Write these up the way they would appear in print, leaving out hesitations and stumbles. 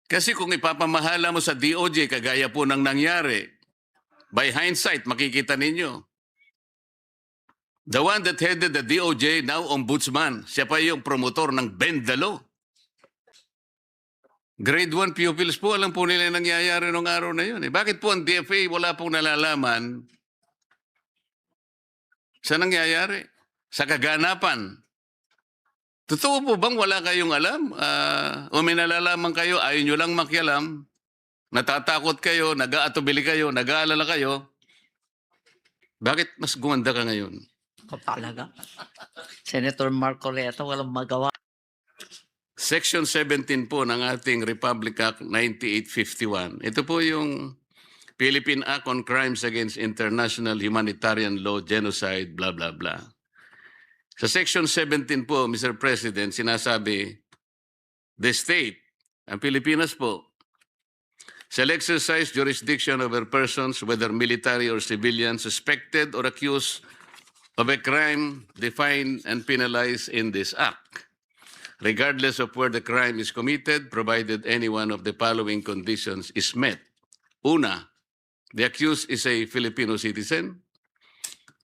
Kasi kung ipapamahala mo sa DOJ, kagaya po ng nangyari, by hindsight, makikita ninyo. The one that headed the DOJ, now ombudsman, siya pa yung promotor ng Bend the Law. Grade 1 pupils po, alam po nila yung nangyayari nung araw na yun. Bakit po ang DFA wala pong nalalaman sa nangyayari? Sa kaganapan. Totoo po bang wala kayong alam? O may nalalaman kayo, ayaw nyo lang makialam, natatakot kayo, nag-aatubili kayo, nag-aalala kayo? Bakit mas gumanda ka ngayon? Talaga. Senator Marcoleta, walang magawa. Section 17 po ng ating Republic Act 9851. Ito po yung Philippine Act on Crimes Against International Humanitarian Law, Genocide, blah, blah, blah. Sa Section 17 po, Mr. President, sinasabi, the state, ang Pilipinas po, shall exercise jurisdiction over persons, whether military or civilian, suspected or accused of a crime defined and penalized in this act, regardless of where the crime is committed, provided any one of the following conditions is met. Una, the accused is a Filipino citizen.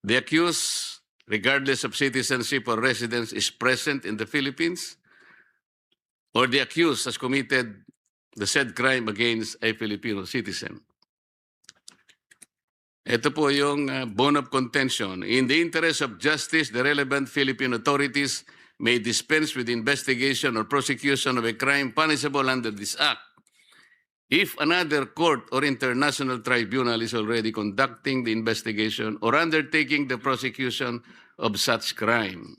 The accused, regardless of citizenship or residence, is present in the Philippines, or the accused has committed the said crime against a Filipino citizen. Ito po yung bone of contention. In the interest of justice, the relevant Philippine authorities may dispense with investigation or prosecution of a crime punishable under this act if another court or international tribunal is already conducting the investigation or undertaking the prosecution of such crime.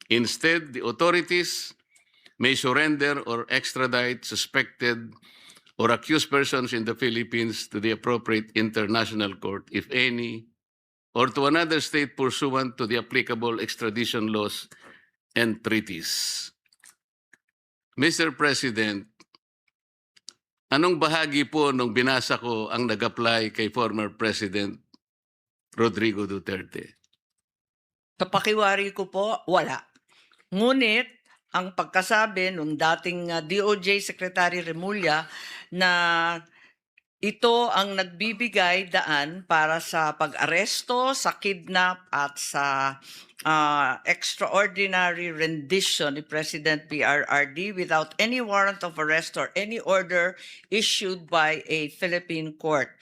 Instead, the authorities may surrender or extradite suspected or accused persons in the Philippines to the appropriate international court, if any, or to another state pursuant to the applicable extradition laws and treaties. Mr. President, anong bahagi po nung binasa ko ang nag-apply kay former President Rodrigo Duterte? Sa pakiwari ko po, wala. Ngunit, ang pagkasabi nung dating DOJ Secretary Remulla na ito ang nagbibigay daan para sa pag-aresto, sa kidnap at sa extraordinary rendition ni President PRRD without any warrant of arrest or any order issued by a Philippine court.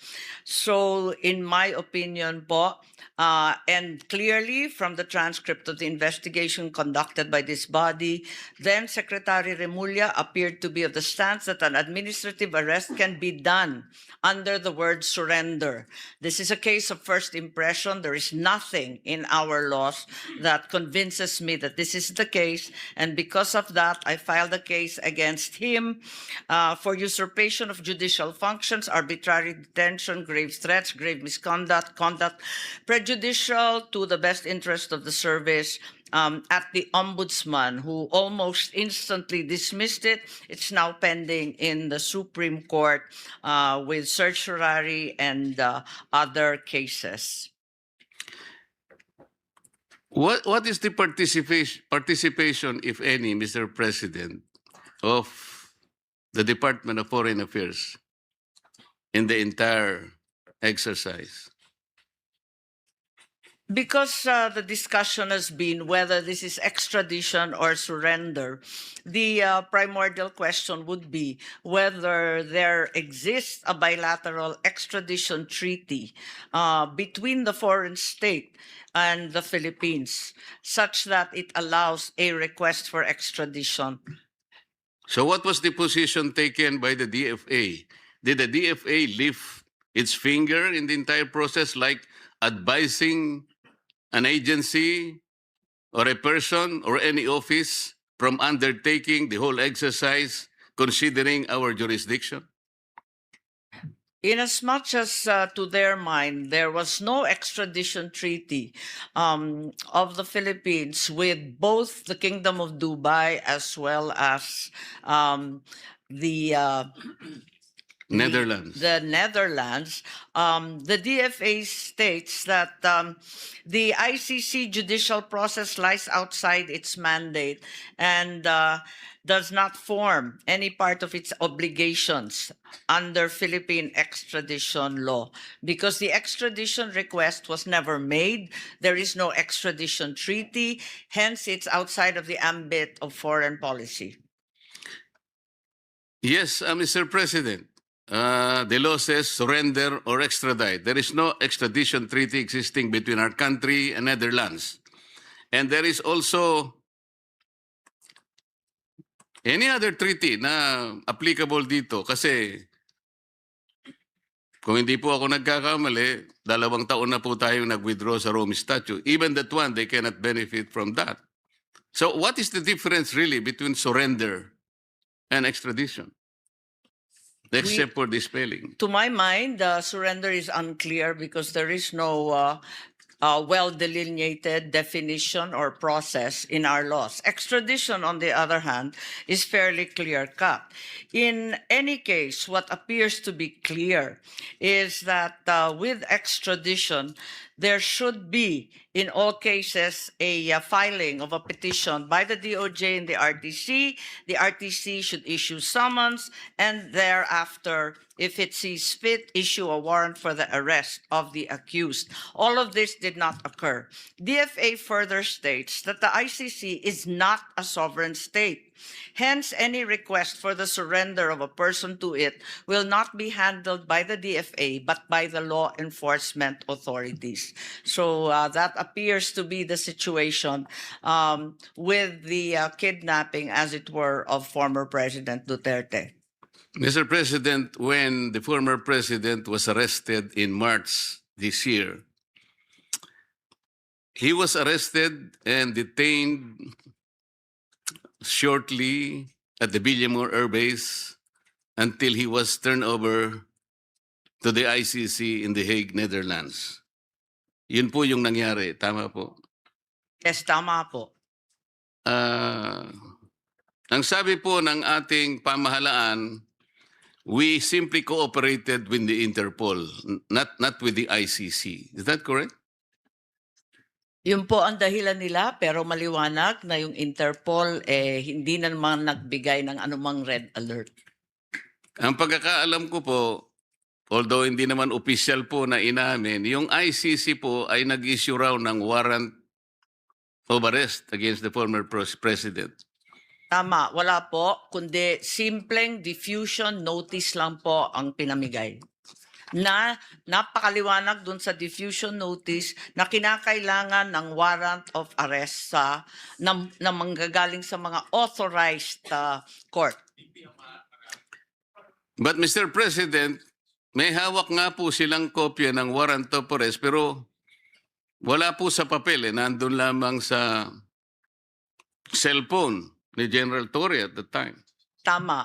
So in my opinion po, and clearly from the transcript of the investigation conducted by this body, then Secretary Remulla appeared to be of the stance that an administrative arrest can be done under the word surrender. This is a case of first impression. There is nothing in our laws that convinces me that this is the case, and because of that, I filed a case against him for usurpation of judicial functions, arbitrary detention, grave threats, grave misconduct, conduct prejudicial to the best interest of the service, at the ombudsman, who almost instantly dismissed it. It's now pending in the Supreme Court with certiorari and other cases. What is the participation, if any, Mr. President, of the Department of Foreign Affairs in the entire exercise? Because the discussion has been whether this is extradition or surrender, the primordial question would be whether there exists a bilateral extradition treaty between the foreign state and the Philippines, such that it allows a request for extradition. So what was the position taken by the DFA? Did the DFA lift its finger in the entire process, like advising an agency or a person or any office from undertaking the whole exercise, considering our jurisdiction? Inasmuch as to their mind, there was no extradition treaty of the Philippines with both the Kingdom of Dubai as well as the Netherlands. The Netherlands, the DFA states that the ICC judicial process lies outside its mandate, and does not form any part of its obligations under Philippine extradition law because the extradition request was never made. There is no extradition treaty. Hence, it's outside of the ambit of foreign policy. Yes, Mr. President. The law says surrender or extradite. There is no extradition treaty existing between our country and Netherlands. And there is also any other treaty na applicable dito kasi kung hindi po ako nagkakamali, 2 taon na po tayo nag-withdraw sa Rome Statute. Even that one, they cannot benefit from that. So what is the difference really between surrender and extradition? Except for the spelling. To my mind, the surrender is unclear because there is no well-delineated definition or process in our laws. Extradition, on the other hand, is fairly clear-cut. In any case, what appears to be clear is that with extradition, there should be, in all cases, a filing of a petition by the DOJ and the RTC. The RTC should issue summons, and thereafter, if it sees fit, issue a warrant for the arrest of the accused. All of this did not occur. DFA further states that the ICC is not a sovereign state. Hence, any request for the surrender of a person to it will not be handled by the DFA, but by the law enforcement authorities. So that appears to be the situation with the kidnapping, as it were, of former President Duterte. Mr. President, when the former president was arrested in March this year, he was arrested and detained shortly at the Villamor Air Base until he was turned over to the ICC in The Hague, Netherlands. Yun po yung nangyari. Tama po. Yes, tama po. Ang sabi po ng ating pamahalaan, we simply cooperated with the Interpol, not with the ICC. Is that correct? Yun po ang dahilan nila, pero maliwanag na yung Interpol hindi na naman nagbigay ng anumang red alert. Ang pagkakaalam ko po, although hindi naman official po na inamin, yung ICC po ay nag-issue raw ng warrant of arrest against the former president. Tama, wala po, kundi simpleng diffusion notice lang po ang pinamigay. Na napakaliwanag dun sa diffusion notice na kinakailangan ng warrant of arrest na manggagaling sa mga authorized court. But Mr. President, may hawak nga po silang kopya ng warrant of arrest pero wala po sa papel. Nandun lamang sa cellphone ni General Torre at the time. Tama.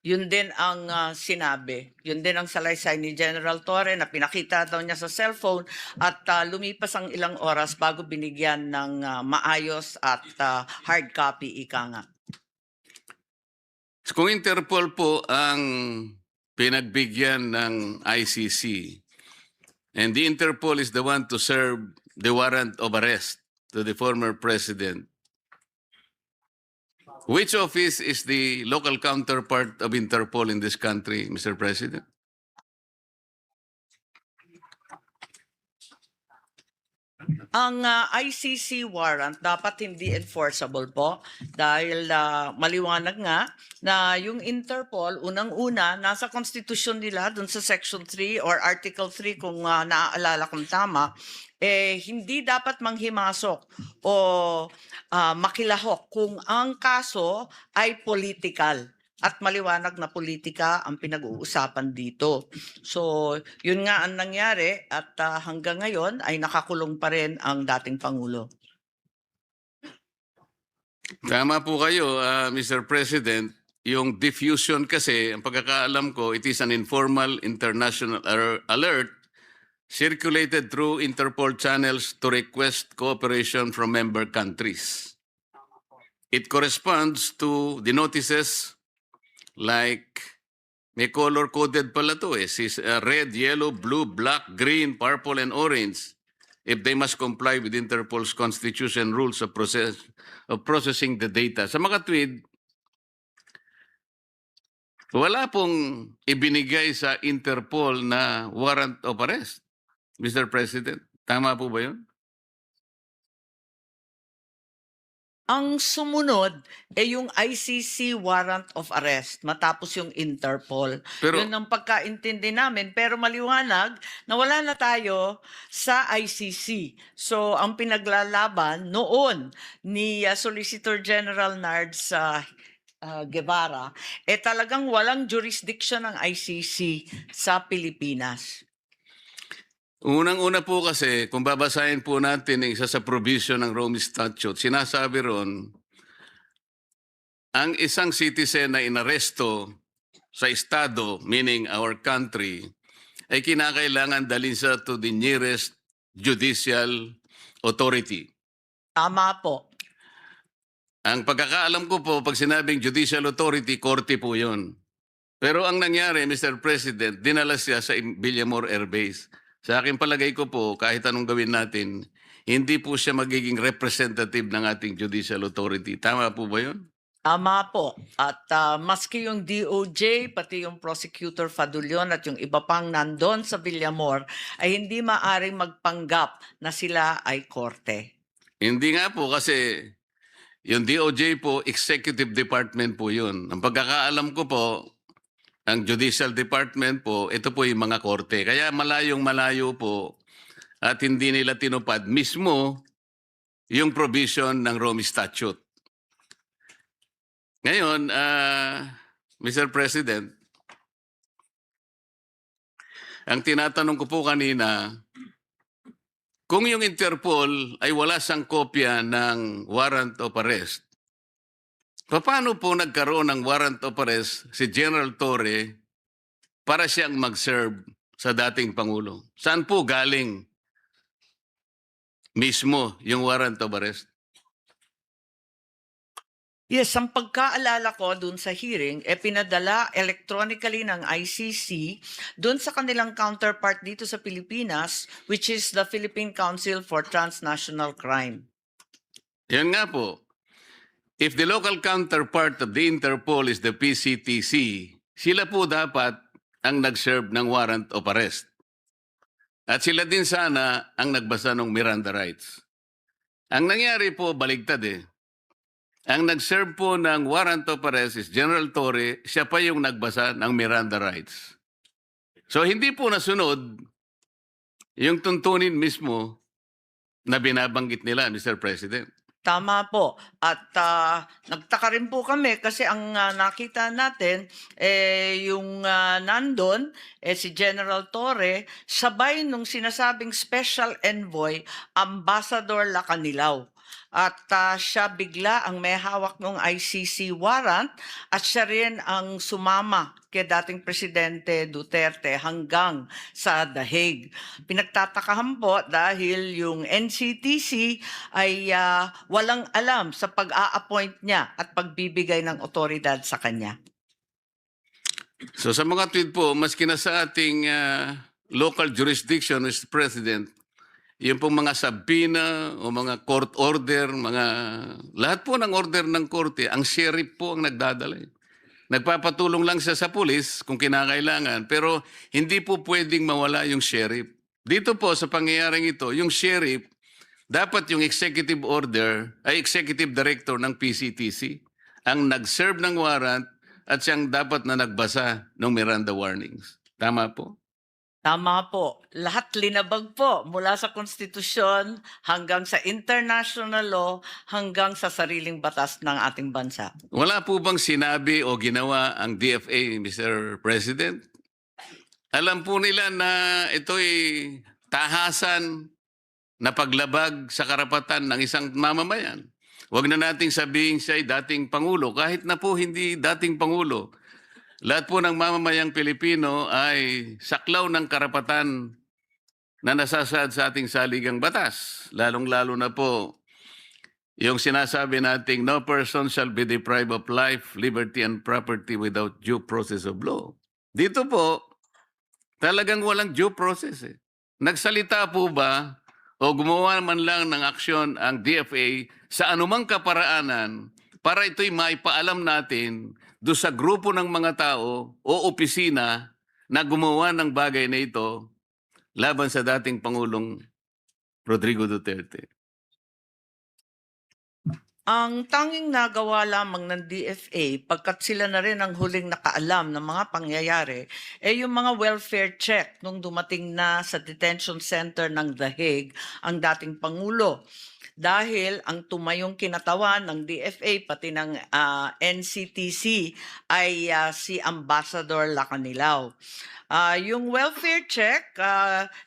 Yun din ang sinabi. Yun din ang salaysay ni General Torre na pinakita daw niya sa cellphone at lumipas ang ilang oras bago binigyan ng maayos at hard copy, ika nga. Kung Interpol po ang pinagbigyan ng ICC and the Interpol is the one to serve the warrant of arrest to the former president, which office is the local counterpart of Interpol in this country, Mr. President? Ang ICC warrant dapat hindi enforceable po dahil maliwanag nga na yung Interpol, unang-una, nasa konstitusyon nila dun sa Section 3 or Article 3 kung naaalala kong tama, hindi dapat manghimasok o makilahok kung ang kaso ay political. At maliwanag na politika ang pinag-uusapan dito. So, yun nga ang nangyari at hanggang ngayon ay nakakulong pa rin ang dating Pangulo. Tama po kayo, Mr. President. Yung diffusion kasi, ang pagkakaalam ko, it is an informal international alert circulated through Interpol channels to request cooperation from member countries. It corresponds to the notices like, may color-coded pala to red, yellow, blue, black, green, purple, and orange if they must comply with Interpol's constitution rules of processing the data. Sa mga tweet, Wala pong ibinigay sa Interpol na warrant of arrest, Mr. President. Tama po ba yun? Ang sumunod ay yung ICC warrant of arrest matapos yung Interpol. Pero Yun ang pagkaintindi namin pero maliwanag na wala na tayo sa ICC. So ang pinaglalaban noon ni Solicitor General Nards Guevara talagang walang jurisdiction ng ICC sa Pilipinas. unang-una po kasi, kung babasahin po natin ang isa sa provision ng Rome Statute, sinasabi ron, ang isang citizen na inaresto sa estado, meaning our country, ay kinakailangan dalhin sa to the nearest judicial authority. Tama po. Ang pagkakaalam ko po, pag sinabing judicial authority, korte po yun. Pero ang nangyari, Mr. President, dinala siya sa Villamor Air Base. Sa aking palagay ko po, kahit anong gawin natin, hindi po siya magiging representative ng ating judicial authority. Tama po ba yun? Tama po. At maski yung DOJ, pati yung Prosecutor Fadulion at yung iba pang nandun sa Villamor ay hindi maaring magpanggap na sila ay korte. Hindi nga po kasi yung DOJ po, executive department po yun. Ang pagkakaalam ko po, ang judicial department po, ito po yung mga korte. Kaya malayong malayo po at hindi nila tinupad mismo yung provision ng Rome Statute. Ngayon, Mr. President, ang tinatanong ko po kanina, kung yung Interpol ay wala sang kopya ng warrant of arrest, paano po nagkaroon ng warrant of arrest si General Torre para siyang mag-serve sa dating Pangulo? Saan po galing mismo yung warrant of arrest? Yes, ang pagkaalala ko dun sa hearing, pinadala electronically ng ICC dun sa kanilang counterpart dito sa Pilipinas, which is the Philippine Council for Transnational Crime. Yan nga po. If the local counterpart of the Interpol is the PCTC, sila po dapat ang nag-serve ng warrant of arrest. At sila din sana ang nagbasa ng Miranda rights. Ang nangyari po, baligtad eh. Ang nag-serve po ng warrant of arrest is General Torre, siya pa yung nagbasa ng Miranda rights. So hindi po nasunod yung tuntunin mismo na binabanggit nila, Mr. President. Tama po. At nagtaka rin po kami kasi ang nakita natin, yung nandun, si General Torre, sabay nung sinasabing Special Envoy, Ambassador Lacanilaw. At siya bigla ang may hawak ng ICC warrant at siya rin ang sumama kay dating Presidente Duterte hanggang sa The Hague. Pinagtatakahan po dahil yung NCTC ay walang alam sa pag-a-appoint niya at pagbibigay ng otoridad sa kanya. So sa mga tweet po, maski na sa ating local jurisdiction, Mr. President, yung pong mga sabina o mga court order, lahat po ng order ng korte, ang sheriff po ang nagdadala. Nagpapatulong lang siya sa pulis kung kinakailangan, pero hindi po pwedeng mawala yung sheriff. Dito po sa pangyayaring ito, yung sheriff, dapat yung executive order ay executive director ng PCTC ang nag-serve ng warrant at siyang dapat na nagbasa ng Miranda warnings. Tama po? Tama po. Lahat linabag po mula sa konstitusyon hanggang sa international law hanggang sa sariling batas ng ating bansa. Wala po bang sinabi o ginawa ang DFA, Mr. President? Alam po nila na ito'y tahasan na paglabag sa karapatan ng isang mamamayan. Huwag na nating sabihin siya ay dating Pangulo, kahit na po hindi dating Pangulo. Lahat po ng mamamayang Pilipino ay saklaw ng karapatan na nasasaad sa ating saligang batas. Lalong-lalo na po yung sinasabi nating no person shall be deprived of life, liberty, and property without due process of law. Dito po, talagang walang due process. Nagsalita po ba o gumawa man lang ng aksyon ang DFA sa anumang kaparaanan para ito'y maipaalam natin do sa grupo ng mga tao o opisina na gumawa ng bagay na ito laban sa dating Pangulong Rodrigo Duterte? Ang tanging nagawa lamang ng DFA pagkat sila na rin ang huling nakaalam ng mga pangyayari yung mga welfare check nung dumating na sa detention center ng The Hague ang dating Pangulo. Dahil ang tumayong kinatawan ng DFA pati ng NCTC ay si Ambassador Lacanilao. Yung welfare check,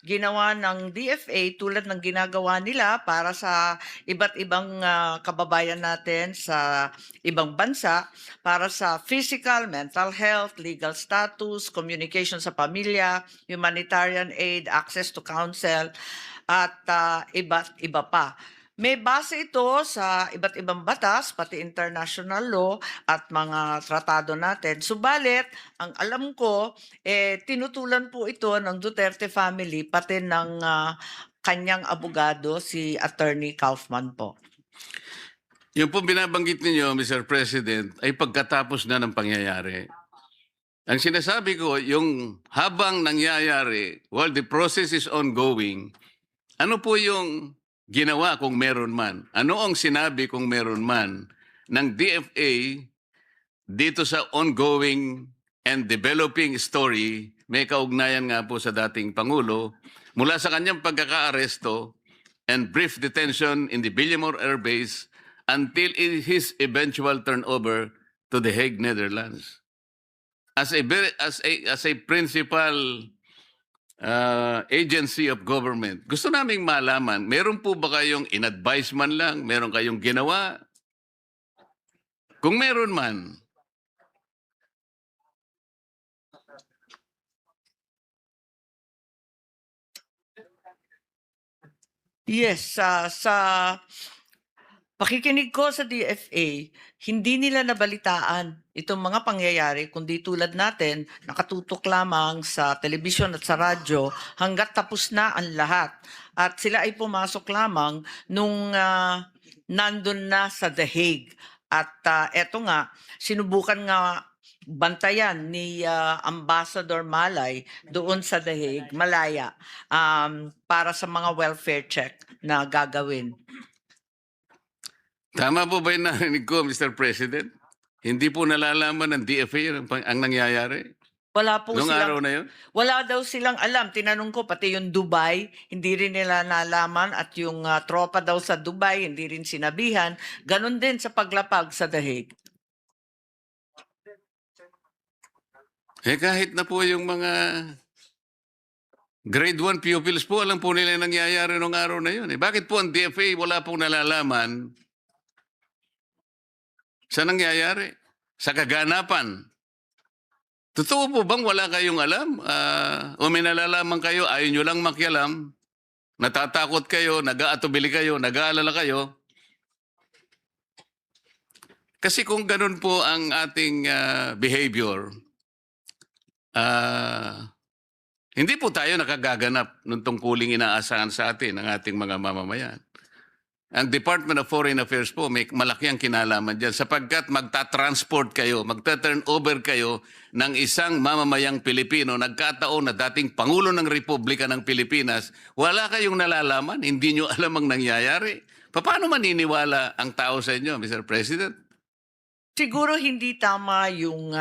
ginawa ng DFA tulad ng ginagawa nila para sa iba't ibang kababayan natin sa ibang bansa para sa physical, mental health, legal status, communication sa pamilya, humanitarian aid, access to counsel, at iba't iba pa. May base ito sa iba't ibang batas, pati international law at mga tratado natin. Subalit, ang alam ko, tinutulan po ito ng Duterte family, pati ng kanyang abogado, si Attorney Kaufman po. Yung po binabanggit ninyo, Mr. President, ay pagkatapos na ng pangyayari. Ang sinasabi ko, yung habang nangyayari, while the process is ongoing, ano po yung ginawa kung meron man? Ano ang sinabi kung meron man ng DFA dito sa ongoing and developing story, may kaugnayan nga po sa dating Pangulo, mula sa kanyang pagkakaaresto and brief detention in the Villamor Air Base until his eventual turnover to The Hague, Netherlands. As a principal agency of government, gusto naming malaman, meron po ba kayong in-advise man lang? Meron kayong ginawa? Kung meron man, Yes, sa pakikinig ko sa DFA, hindi nila nabalitaan itong mga pangyayari kundi tulad natin, nakatutok lamang sa telebisyon at sa radyo hanggat tapos na ang lahat. At sila ay pumasok lamang nung nandun na sa The Hague. At eto nga, sinubukan nga bantayan ni Ambassador Malay doon sa The Hague, Malaya, para sa mga welfare check na gagawin. tama po ba yung narinig ko, Mr. President? Hindi po nalalaman ng DFA ang nangyayari? Wala po Noong araw silang, na yun? wala daw silang alam. Tinanong ko, pati yung Dubai, hindi rin nila nalaman. At yung tropa daw sa Dubai, hindi rin sinabihan. Ganon din sa paglapag sa The Hague. Kahit na po yung mga grade 1 pupils po, alam po nila yung nangyayari noong araw na yun. Bakit po ang DFA wala pong nalalaman sa nangyayari? Sa kaganapan? Totoo po bang wala kayong alam? O may nalalaman kayo, ayaw nyo lang makialam, natatakot kayo, nag-aatubili kayo, nag-aalala kayo? Kasi kung ganun po ang ating behavior, hindi po tayo nakagaganap ng tungkuling inaasahan sa atin ng ating mga mamamayan. Ang Department of Foreign Affairs po, may malaki ang kinalaman dyan sapagkat magta-transport kayo, magta-turn over kayo ng isang mamamayang Pilipino, nagkataon na dating Pangulo ng Republika ng Pilipinas, wala kayong nalalaman, hindi nyo alam ang nangyayari. Paano maniniwala ang tao sa inyo, Mr. President? Siguro hindi tama yung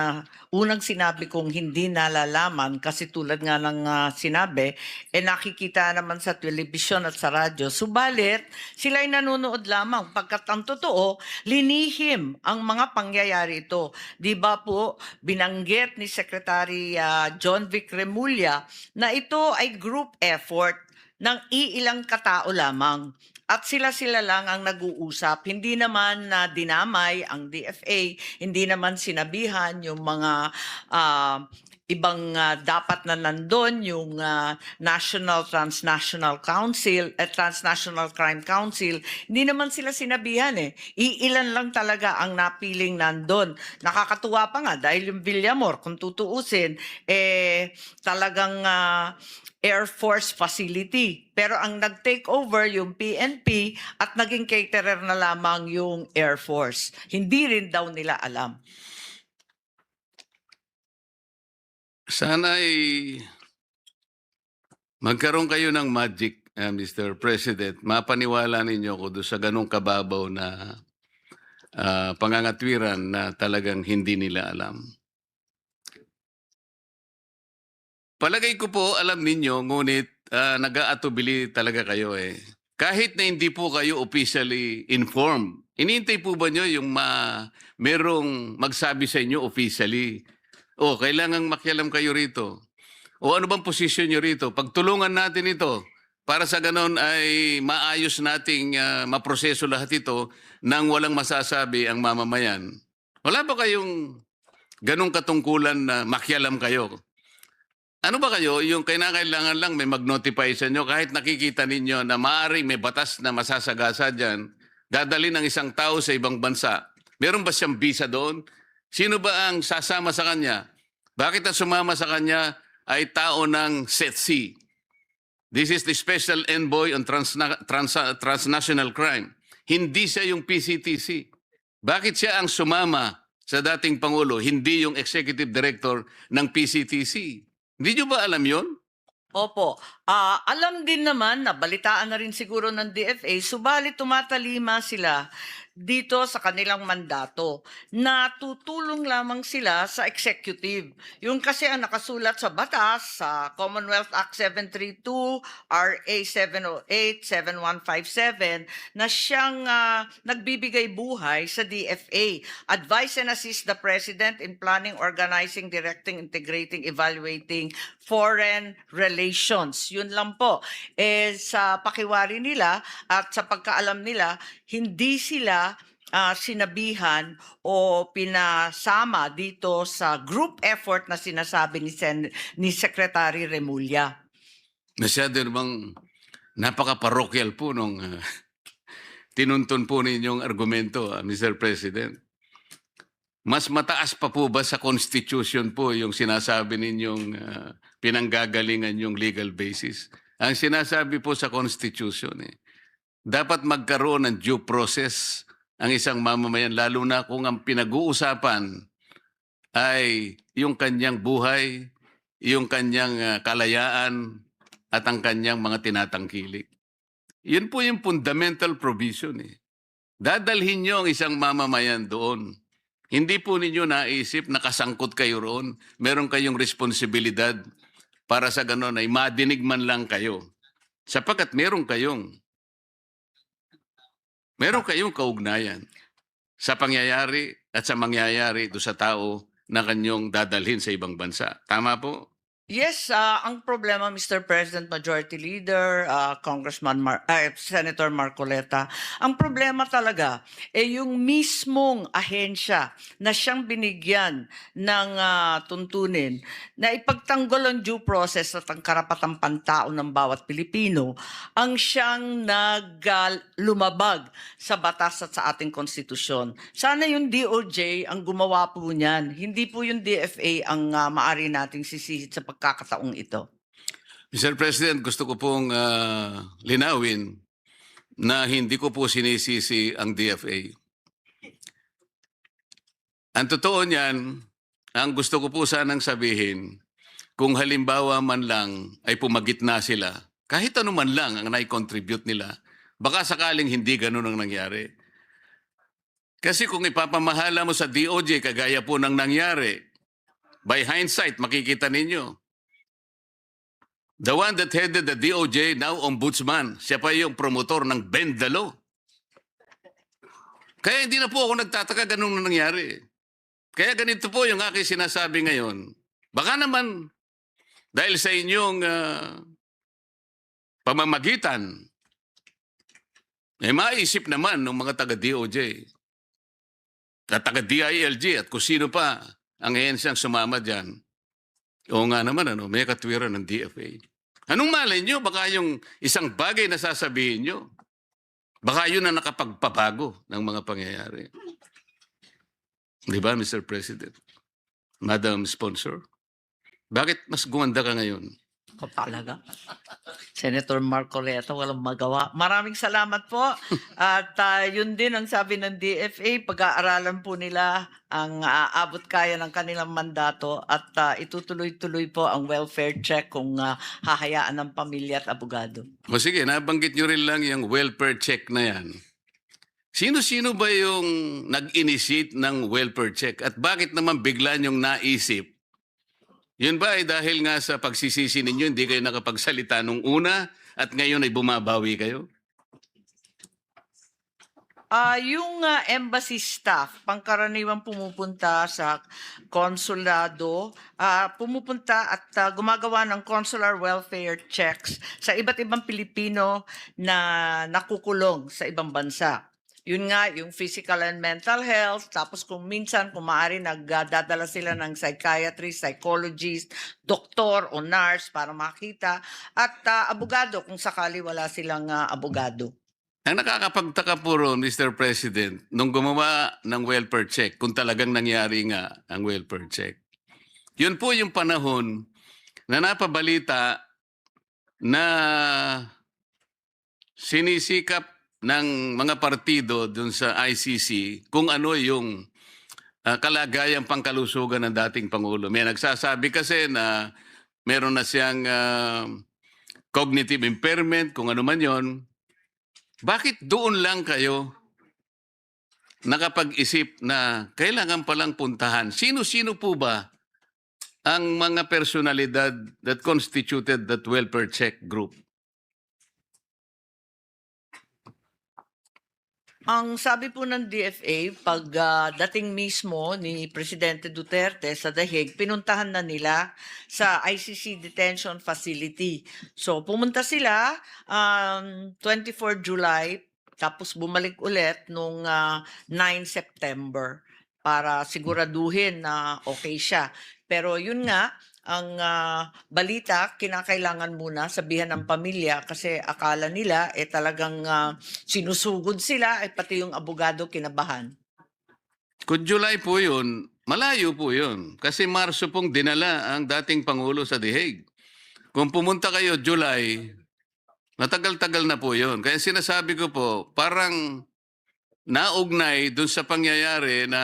unang sinabi kong hindi nalalaman kasi tulad nga ng sinabi, nakikita naman sa telebisyon at sa radyo. Subalit, sila ay nanonood lamang pagkat ang totoo, linihim ang mga pangyayari ito. Di ba po, binanggit ni Secretary John Vic Remulla na ito ay group effort ng iilang katao lamang. At sila-sila lang ang nag-uusap. Hindi naman na dinamay ang DFA, hindi naman sinabihan yung mga ibang dapat na nandun, yung National Transnational Council, Transnational Crime Council, hindi naman sila sinabihan Iilan lang talaga ang napiling nandun. Nakakatuwa pa nga dahil yung Villamor, kung tutuusin, talagang Air Force facility. Pero ang nag-take over yung PNP at naging caterer na lamang yung Air Force. Hindi rin daw nila alam. Sana ay magkaroon kayo ng magic, Mr. President. Mapaniwala ninyo ako doon sa ganong kababaw na pangangatwiran na talagang hindi nila alam. Palagay ko po, alam ninyo, ngunit nag-aatubili talaga kayo eh. Kahit na hindi po kayo officially informed, inintay po ba nyo yung merong magsabi sa inyo officially, kailangang makialam kayo rito. O ano bang posisyon nyo rito? Pagtulungan natin ito para sa ganon ay maayos nating maproseso lahat ito nang walang masasabi ang mamamayan. Wala ba kayong ganong katungkulan na makialam kayo? Ano ba kayo, yung kailangan lang may mag-notify sa inyo kahit nakikita ninyo na maaaring may batas na masasagasa dyan, dadali ng isang tao sa ibang bansa. Meron ba siyang visa doon? Sino ba ang sasama sa kanya? Bakit ang sumama sa kanya ay tao ng SETC? This is the Special Envoy on Transnational Crime. Hindi siya yung PCTC. Bakit siya ang sumama sa dating Pangulo, hindi yung Executive Director ng PCTC? Hindi nyo ba alam yon? Opo. Alam din naman, nabalitaan na rin siguro ng DFA, subalit tumatalima sila dito sa kanilang mandato na tutulong lamang sila sa executive. Yung kasi ang nakasulat sa batas, sa Commonwealth Act 732, RA 708, 7157, na siyang nagbibigay buhay sa DFA. Advise and assist the President in planning, organizing, directing, integrating, evaluating foreign relations. Yun lang po. Sa pakiwari nila at sa pagkaalam nila, hindi sila sinabihan o pinasama dito sa group effort na sinasabi ni Secretary Remulla. Masyado namang napaka-parokyal po nung tinuntun po ninyong argumento, Mr. President. Mas mataas pa po ba sa Constitution po yung sinasabi ninyong pinanggagalingan yung legal basis? Ang sinasabi po sa Constitution, dapat magkaroon ng due process ang isang mamamayan, lalo na kung ang pinag-uusapan ay yung kanyang buhay, yung kanyang kalayaan, at ang kanyang mga tinatangkilik. Yun po yung fundamental provision. Dadalhin nyo ang isang mamamayan doon. Hindi po ninyo naisip na kasangkot kayo roon. Meron kayong responsibilidad para sa ganon ay madinig man lang kayo. Sapagkat meron kayong kaugnayan sa pangyayari at sa mangyayari do sa tao na kanyong dadalhin sa ibang bansa. Tama po? Yes, ang problema, Mr. President, Majority Leader, Senator Marcoleta, ang problema talaga yung mismong ahensya na siyang binigyan ng tuntunin na ipagtanggol ang due process at ang karapatang pantao ng bawat Pilipino ang siyang lumabag sa batas at sa ating konstitusyon. Sana yung DOJ ang gumawa po niyan, hindi po yung DFA ang maari nating sisihit sa pagkakataong ito. Mr. President, gusto ko pong linawin na hindi ko po sinisisi ang DFA. Ang totoo niyan, ang gusto ko po sanang sabihin, kung halimbawa man lang ay pumagitna sila, kahit ano man lang ang nai-contribute nila, baka sakaling hindi ganun ang nangyari. Kasi kung ipapamahala mo sa DOJ, kagaya po ng nangyari, by hindsight, makikita ninyo, the one that headed the DOJ, now ombudsman, siya pa yung promotor ng Bend the Law. Kaya hindi na po ako nagtataka ganun na nangyari. Kaya ganito po yung aking sinasabi ngayon. Baka naman, dahil sa inyong pamamagitan, maisip naman ng mga taga-DOJ at taga-DILG at kung sino pa ang ahensiyang sumama dyan. Oo nga naman, may katwiran ng DFA. Anong malay nyo? Baka yung isang bagay na sasabihin nyo, baka yun na nakapagpabago ng mga pangyayari. Di ba, Mr. President? Madam Sponsor? Bakit mas gumanda ka ngayon? Ako talaga. Senator Marcoleta, walang magawa. Maraming salamat po. At yun din ang sabi ng DFA, pag-aaralan po nila ang abot kaya ng kanilang mandato at itutuloy-tuloy po ang welfare check kung hahayaan ng pamilya at abogado. O sige, nabanggit nyo rin lang yung welfare check na yan. Sino-sino ba yung nag-initiate ng welfare check? At bakit naman bigla nyong naisip? Yun ba ay dahil nga sa pagsisisi ninyo, hindi kayo nakapagsalita nung una at ngayon ay bumabawi kayo? Yung embassy staff, pangkaraniwang pumupunta sa konsulado, pumupunta at gumagawa ng consular welfare checks sa iba't ibang Pilipino na nakukulong sa ibang bansa. Yun nga, yung physical and mental health, tapos kung minsan, kung maaari, nagdadala sila ng psychiatrist, psychologist, doktor o nurse para makita, at abogado kung sakali wala silang abogado. Ang nakakapagtaka po ron, Mr. President, nung gumawa ng welfare check, kung talagang nangyari nga ang welfare check, yun po yung panahon na napabalita na sinisikap ng mga partido dun sa ICC kung ano yung kalagayang pangkalusugan ng dating Pangulo. May nagsasabi kasi na meron na siyang cognitive impairment, kung ano man yon. Bakit doon lang kayo nakapag-isip na kailangan palang puntahan? Sino-sino po ba ang mga personalidad that constituted that welfare check group? Ang sabi po ng DFA, pag dating mismo ni Presidente Duterte sa The Hague, pinuntahan na nila sa ICC Detention Facility. So pumunta sila 24 July, tapos bumalik ulit nung 9 September para siguraduhin na okay siya. Pero yun nga, ang balita, kinakailangan muna sabihan ng pamilya kasi akala nila talagang sinusugod sila pati yung abogado kinabahan. Kung July po yun, malayo po yun. Kasi Marso pong dinala ang dating Pangulo sa The Hague. Kung pumunta kayo July, matagal-tagal na po yun. Kaya sinasabi ko po, parang naugnay dun sa pangyayari na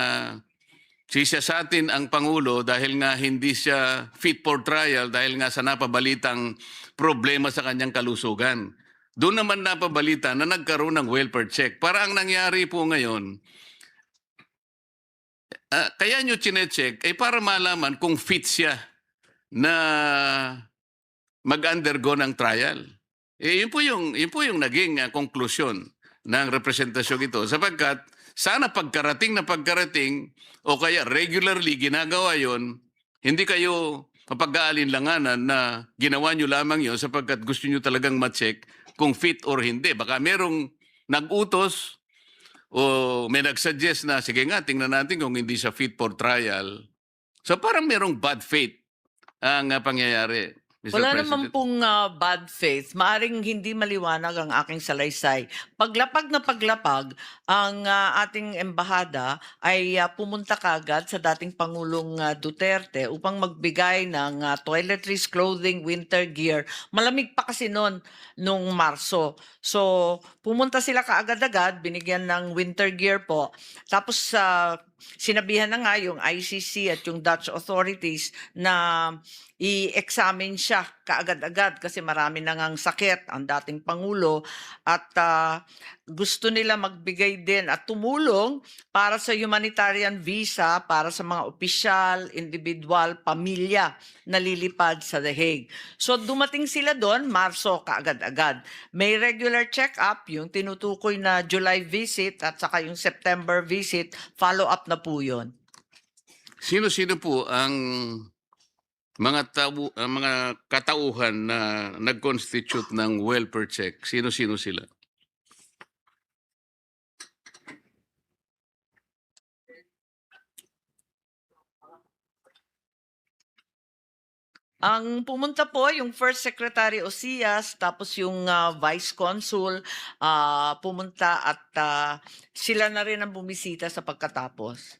sisiyasatin ang Pangulo dahil nga hindi siya fit for trial dahil nga sa napabalitang problema sa kanyang kalusugan. Doon naman napabalita na nagkaroon ng welfare check. Para ang nangyari po ngayon, kaya nyo chinecheck ay para malaman kung fit siya na mag-undergo ng trial. Yun po yung naging konklusyon ng representasyon ito sapagkat sana pagkarating o kaya regularly ginagawa yon, hindi kayo mapag-aalinlanganan na ginawa nyo lamang yon sapagkat gusto nyo talagang ma-check kung fit or hindi. Baka merong nag-utos o may nag-suggest na sige nga, tingnan natin kung hindi siya fit for trial. So parang merong bad faith ang pangyayari. Mr. Wala President. naman pong bad faith. Maaring hindi maliwanag ang aking salaysay. Paglapag na paglapag, ang ating embahada ay pumunta kagad sa dating Pangulong Duterte upang magbigay ng toiletries, clothing, winter gear. Malamig pa kasi nung Marso. So, pumunta sila kaagad-agad, binigyan ng winter gear po. Tapos, sinabihan na nga yung ICC at yung Dutch authorities na i-examine siya kaagad-agad kasi marami na ngang sakit ang dating Pangulo at gusto nila magbigay din at tumulong para sa humanitarian visa para sa mga opisyal, individual, pamilya na lilipad sa The Hague. So dumating sila doon, Marso kaagad-agad. May regular check-up, yung tinutukoy na July visit at saka yung September visit, follow-up na po yun. Sino-sino po ang mga katauhan na nag-constitute ng welfare check? Sino-sino sila? Ang pumunta po yung First Secretary Osias, tapos yung Vice Consul pumunta at sila na rin ang bumisita sa pagkatapos.